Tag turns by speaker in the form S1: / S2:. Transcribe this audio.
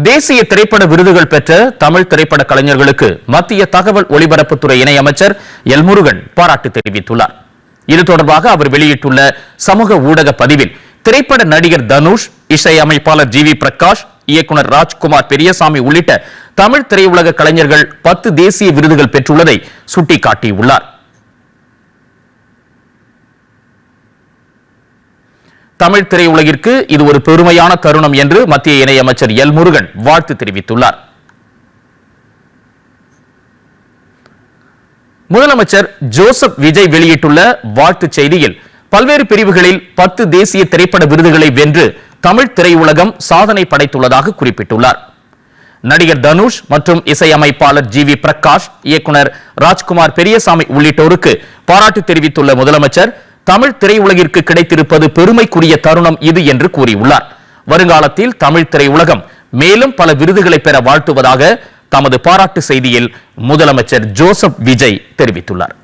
S1: தேசிய திரைப்பட விருதுகள் பெற்ற தமிழ் திரைப்பட கலைஞர்களுக்கு மத்திய தகவல் ஒலிபரப்புத்துறை இணையமைச்சர் எல் முருகன் பாராட்டு தெரிவித்துள்ளார். இது தொடர்பாக அவர் வெளியிட்டுள்ள சமூக ஊடக பதிவில் திரைப்பட நடிகர் தனுஷ், இசையமைப்பாளர் ஜி வி பிரகாஷ், இயக்குனர் ராஜ்குமார் பெரியசாமி உள்ளிட்ட தமிழ் திரையுலக கலைஞர்கள் 10 தேசிய விருதுகள் பெற்றுள்ளதை சுட்டிக்காட்டியுள்ளார். தமிழ் திரையுலகிற்கு இது ஒரு பெருமையான தருணம் என்று மத்திய இணையமைச்சர் எல் முருகன் வாழ்த்து தெரிவித்துள்ளார். முதலமைச்சர் ஜோசப் விஜய் வெளியிட்டுள்ள வாழ்த்துச் செய்தியில் பல்வேறு பிரிவுகளில் 10 தேசிய திரைப்பட விருதுகளை வென்று தமிழ் திரையுலகம் சாதனை படைத்துள்ளதாக குறிப்பிட்டுள்ளார். நடிகர் தனுஷ் மற்றும் இசையமைப்பாளர் ஜி வி பிரகாஷ், இயக்குனர் ராஜ்குமார் பெரியசாமி உள்ளிட்டோருக்கு பாராட்டு தெரிவித்துள்ள முதலமைச்சர் தமிழ் திரையுலகிற்கு கிடைத்திருப்பது பெருமைக்குரிய தருணம் இது என்று கூறியுள்ளார். வருங்காலத்தில் தமிழ் திரையுலகம் மேலும் பல விருதுகளை பெற வாழ்த்துவதாக தமது பாராட்டு செய்தியில் முதலமைச்சர் ஜோசப் விஜய் தெரிவித்துள்ளார்.